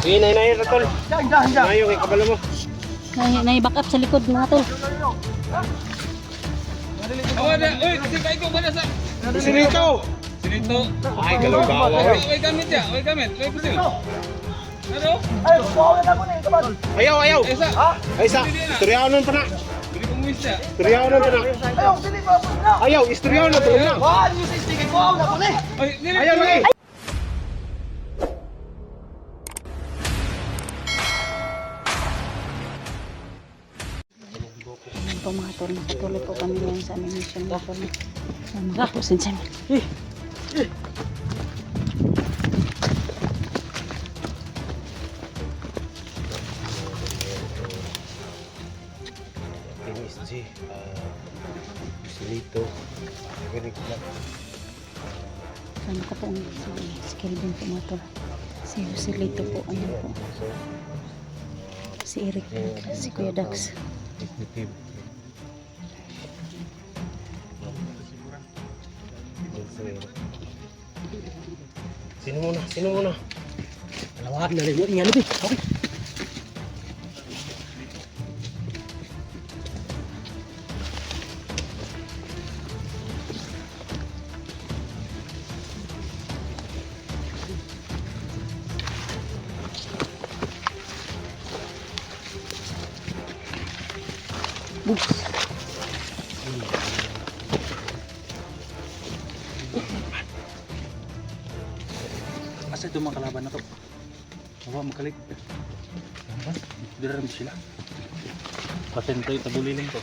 Inay na tol. Ngayon kay kabalo mo. Nai-back up sa likod mga tol. Awala, oy, kasi kay ko bala sa. Sinito. Sinito. Ay, galaw-gawa. Oy, gamit ya. Oy, gamit. Oy, pusil. Ano? Ayaw. Isa. Ay sa. Istoryahonon pa na. Bili ko muis ya. Istoryahonon pa na. Ayaw, istoryahonon pa na. Oy, nili. Ayaw lagi. Po mga tol, nakatuloy po kami ngayon sa aming mission mga tol. Magapusin siya. MSG, Silito, Eric Black. Sama ko po ang si Kelvin po mga tol. Si Joselito po, ayan po. Si Eric, si Kuya Dax. Executive. Sino muna? Alawag na rin mo. Ingat natin. Okay. Asa ito mga kalaban na to? Bawa magkalik. Dira rin sila. Pasento yung tabuliling to.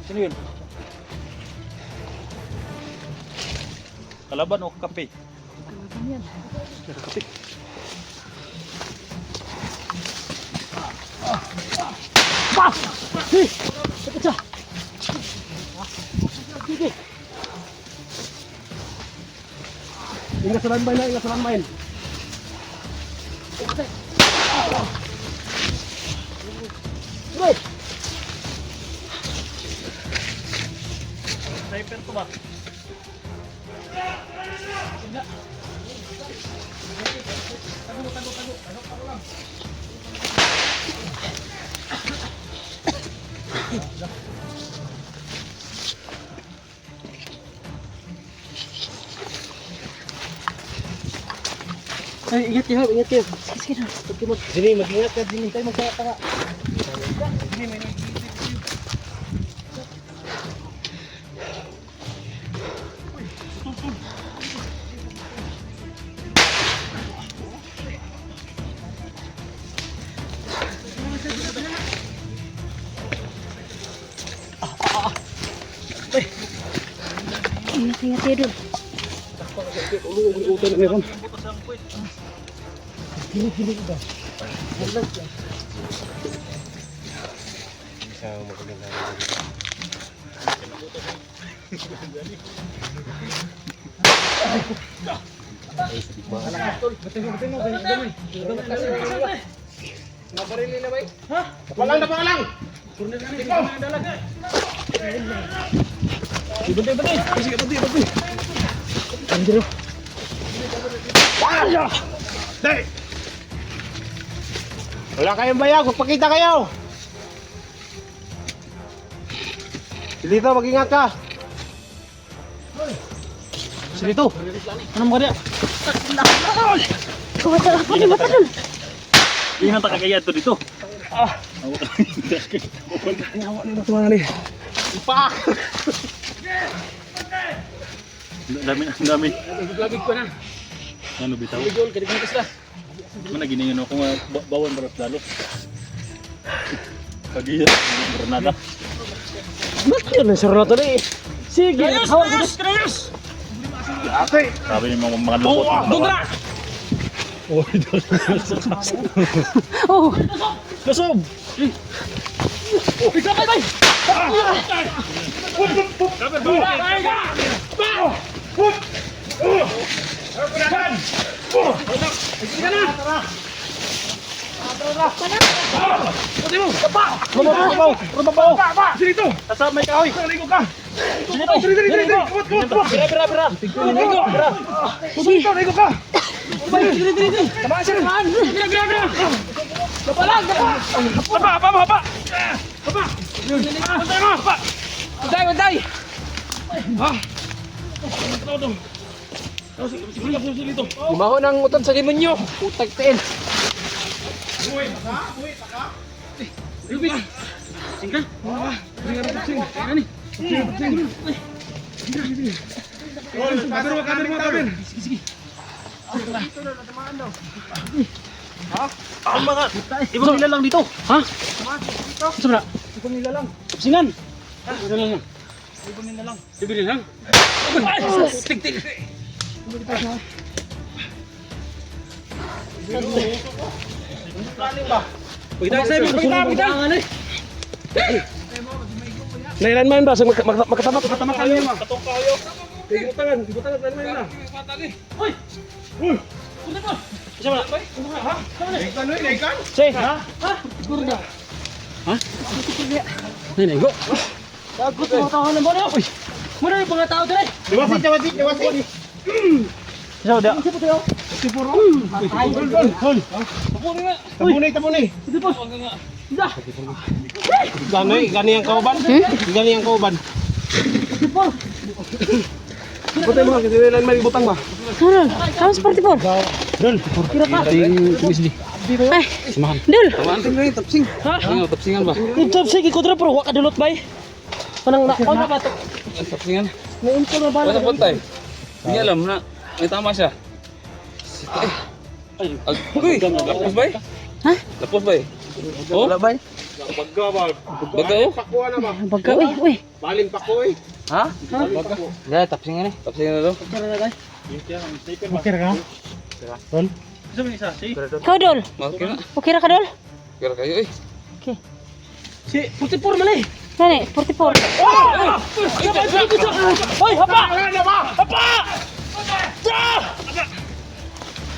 Sino yun? Kalaban o kape? Kalaban yan. Kape. Ingat sa landmine. Sniper to ba? Ay, ingat kayo. Sige na. Dini, mag-ingat ka. Dini, tayo magkakaka. Ingat kayo dun. Ulo-ulo na meron. Gini ba? Bisa magaling na. Nabarili na ba? Ha? Napalang! Ikaw! Ibantay! Kasi ibantay! Andro! Dai! Wala kayong bayag, magpakita kayo! Silito, mag-ingat ka! Silito! Anong mga diya? Kuwata ako ni mata dun. Ingat ka kaya to dito. Nyawa nila ito mga ni. Ipak! Dami. Lagig ko na. Ano bitaw? Ligol, kadigantas na. Mana giningan ako nga bawan barat lalo. Pagi Granada. Bakit yun ang sarap na ito eh? Sige, hawak ko na. Ate! Sabi ni mga lupot. Dungra! Oh, Oh, Kasob! Ikaw bay! Kasama may kahoy! Ligo ka! Ligo! Bira! Ligo ka! Tamaan siya! Bira! Hapa! Bantay! Gumahon ang utan sa demonyo! Utag tiin! Ibang nila lang dito. Ha? Gusto mo na? Ibang nila lang. Kapsingan. Ibang nila lang. Ibang nila lang. Tig. Pagkita. Nailan man ba? Makatama kayo. Katong kayo. Ibutangan nailan man na. Hoy! Isa ba? Ha? Naikan? Say, ha? kurda. Naigo. Dagot mo tao na mo na. Uy. Muna yung mga tao dali. Diwasi. Isa udah. Sipuro. Hol. Tabunay. Sige po. Ida. Gani yang kauban. Gani yang kauban. Sige po. Butay mo kasi nailan may butang ba? Dul, kamu seperti po. Dol. Kira ka. Tumis di. Ay, Dul. Tamaan tapsing. Ha? Tapsingan ba? Yung sige ko dra pero wa ka dulot bay. Panang na, na ba to? Tapsingan. May info na ba? Wala bantay. Hindi alam na may tama siya. Ay, uy, lapos ba? Ha? Lapos ba? Oh, wala ba? Baga. Pakuha na ba? Baga, uy. Balin pako eh. Ha? Ya, tapsingan eh. Tapsingan na daw. Okay ka? Dol. Gusto mo isa? Si? Kau Dul. Malaki na. Okay ra ka Dul? Kira kayo eh. Okay. Si Putipur malay. Gani, 44. Hoy, hapa! Hapa!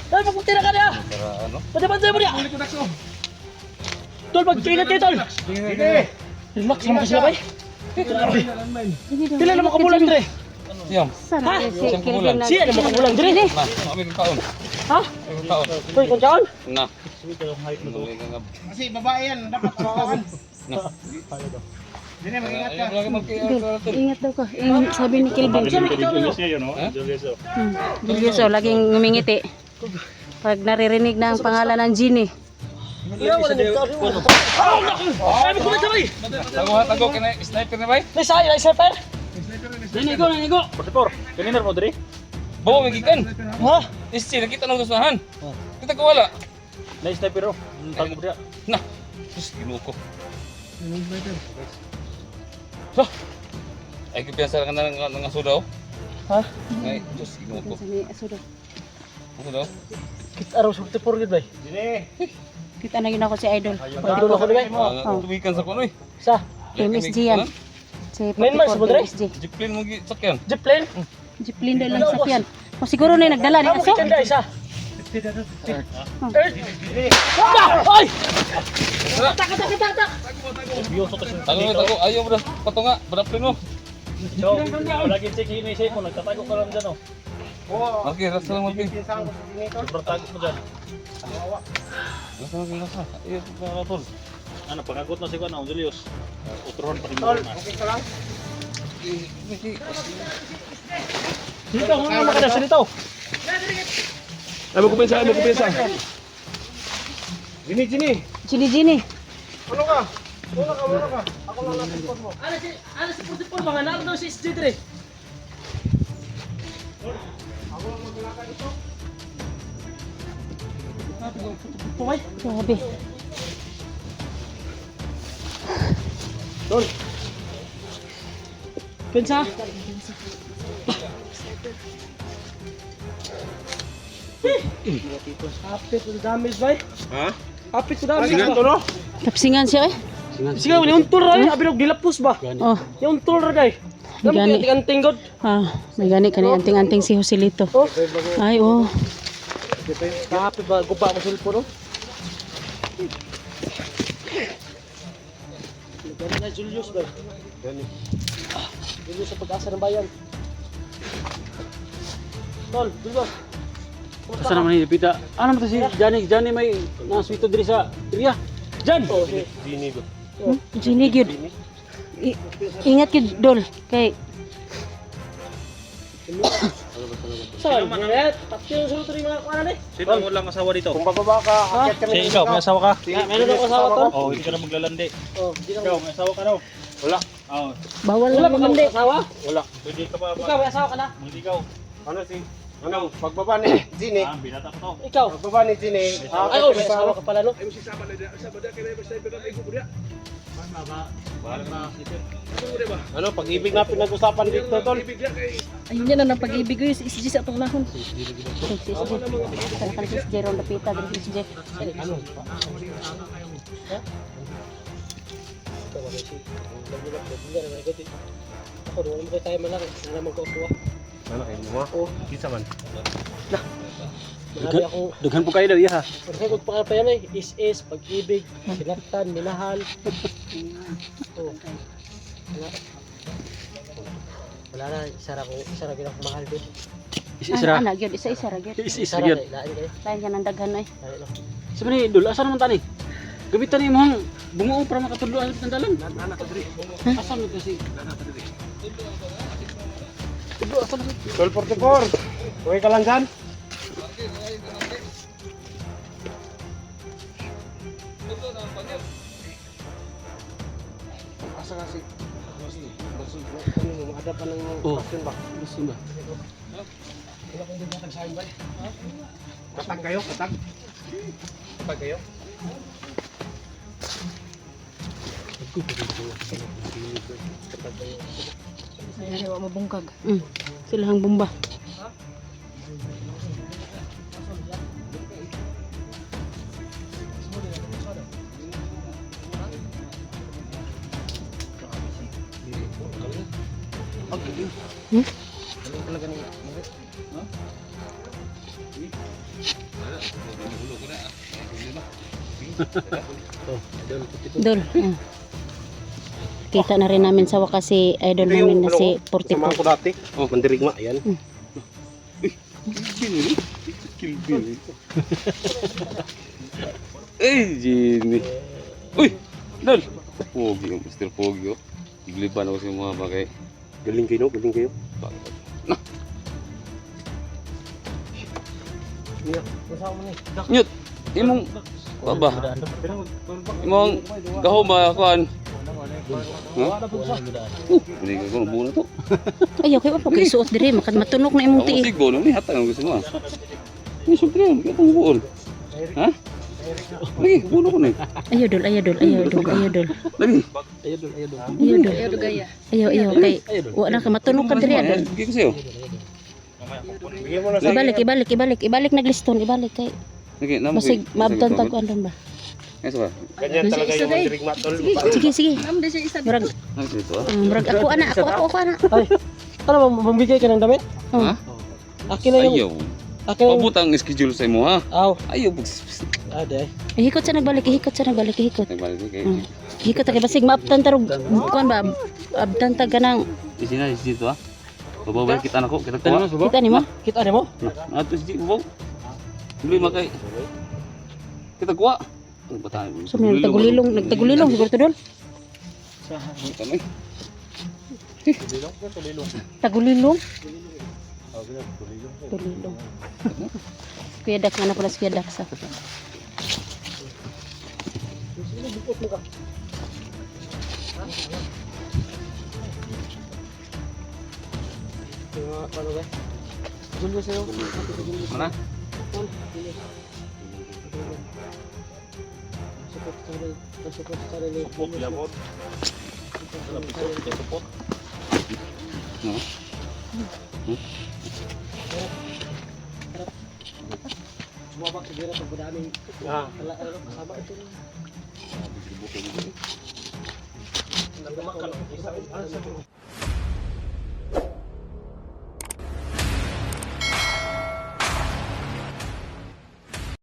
Dul, magputira ka niya. Para ano? Pati-pantay mo niya. Dul, mag-ingat kayo Dul. Relax naman sila bay. Pila naman kabulan dire? Siyam. Ha? Siyam kabulan. Siya naman kabulan dire. Na, kami kang kaon. Ha? Kami kang kaon. Uy, kung saan? Na. Kasi babae yan, dapat kawakan. Na. Dine, mag-ingat ka. Ayaw lagi magkaya. Ingat daw ka. Sabi ni Kelvin. Julius siya yun, no? Ha? Julius. Julius, laging ngumingiti. Pag naririnig na ang pangalan ng Ginny. Tago kina sniper na ba? Sniper? Nanigo. Portitor, kanina mo diri? Bawa magikan. Ha? Isi nakita nang usahan. Kita ko wala. Na sniper ro. Tago mo dia. Na. Sus ginuko. Ay kipiasa ka na ng asudaw. Ha? Ay, sus ginuko. Asudaw. Kita araw sa 44 gud bay. Dine. Kita na yun ako si Idol. Idol ako bay. Tubikan sa kuno eh. Sa MSG yan. Si 9 months ba, 44 Dre? MSG. Jiplin mo gi sakyan. Jeep plane. Jeeplin daw lang sakyan. O siguro na yung nagdala ni Aso. Kanda isa. Ay! Tago. Ayaw mo patunga. Baraplin mo. So, palagi check ini siya kung nagtatago ka lang dyan, oh. Okay, rasa lang okay. Sobrang tagot mo dyan. Rasa lang, rasa. Iya, para tol. Ano, pagagot na si Juan, Julius. Utrohan pa rin mo na. Dito, mga makadasa dito. Ay, magkupensa, ay, magkupensa. Gini, gini. Jini. Ano ka? Wala ka. Ako lang natin mo. Ano si Putipon mga nardo si SG3? Grabe. Pensa? Hapit to damage ba? Ha? Hapit to damage Singan ba? to, no? Tapsingan siya eh. Sige, yung tour ray, abi og dilapos ba? Oh, Yung tour ray. Dami Gani. kay anting god. may gani kani anting-anting si Joselito. Oh, Ay, oh. hapit ba guba mo sulpo no? Gani na Julius ba? Gani. Julius sa pag-asa ng bayan. Tol, Julius. Asa naman ni Pita? Ano mo to si Johnny may naswito diri sa area. Jan! Oh, sige. Gini ko. Jini gyud. Ingat gyud dol kay Saan? Mayat, tatlo sulod rin mga kuwanan eh. Sino ang walang asawa dito? Kung bababa ka, akit kami. Si ikaw, may asawa ka? Meron ako asawa tol. Oo, hindi ka na maglalandi. Oh, di na. Ikaw, may asawa ka daw? Wala. Oo. bawal Wala lang pa naman kang di. asawa? Wala. Pwede ka ba? Ikaw may asawa ka na? Mangligaw. Ano si? Ano? Pagbaba ni Gini. Ah, binata pa to. Ikaw. Pagbaba ni Gini. Ay, oh, may asawa ka pala no? Ay, si Sabada. Sabada kaya basta ibigay ay gubuya. Ano, pag-ibig na pinag-usapan dito, tol. Ayun yan ang pag-ibig ko si SJ sa atong nahon. Si SJ. Kan si SJ ron dapita dari si SJ. Ako, doon mo kayo tayo malang. Hindi naman ko kuha. Ano kayo mo? Oo. Kisa man. Marami akong Daghan po kayo daw, iya ha? pagkakot pa pa yan eh. Is, pag-ibig, sinaktan, minahal. Oh. Wala na, isa ra akong mahal din. Isa-isa. Ana gyud isa-isa ra gyud. Isa-isa Isa ra, gyud. lain kayo. Lain ka ng daghan ay. Lain lang. Sabi ni Dul, asa naman tani? Gabitan ni mo bumuo para makatudlo ang dalan. Asa mo kasi? Tudlo asa mo? 1244. Okay ka lang dyan? Asa kasi? Ada pa ng question ba? Gusto ba? Katag kayo? Katag? Katag kayo? Silahang bomba. Dol. Kita na rin namin sa wakas si idol namin na si Sama 44. ko dati. Mandirigma. Ayan. Eh, Jimmy. Uy! Dol! Pogi yung Mr. Pogi oh. Igliban ako sa mga bagay. Galing kayo, no? Galing kayo. Nyut! Imong... Baba. Imong... Gaho ba kuan? Ha? Hindi ka kung buo na to. Ayaw kayo pa kay suot diri makan matunok na imong Ako tiil. sigo no ni hatag ang gusto mo. Ni siyempre, kaya itong buol. Ha? Lagi, buo na ko na. Ayaw dol. Lagi. Ayaw kay wa na ka matunok ka diri adol. Lagi ko sa'yo. Bigyan mo na sa Ibalik nagliston ibalik kay Lagi, namo basig maabtan tag andon ba. Ay, sa ba? ganyan talaga yung mandirigma, tol. Sige. Murag Ay, dito ah. murag ako ana. Ay, ano ba, mamigay ka ng damit? Oh. Ha? Akin na yung, Ayaw. akin na yung, Pabutang schedule sa imo ha. aw, Ayaw. ade. Ihikot sa nagbalik. Nagbalik kay. Ihikot kay basig maabtan tarog kuan ba abtan tag kanang Isina dito ah. Babawal kita nako, kita Kita kuha. naman, baba. Kita ni mo? Kita ni mo? Nah, ato si babaw. Dili makay. Kita kuha. Ano ba tayo? So may nagtagulilong siguro to dol. Kami. Tagulilong. Tulilong. Kuya Dax nga na pala si Kuya Dax. Paano ba? Gulo sa'yo. Mana? Pasok sa sarili. No. Sumabak sa gira pag madaming kasama ito. Nagdamak ka lang.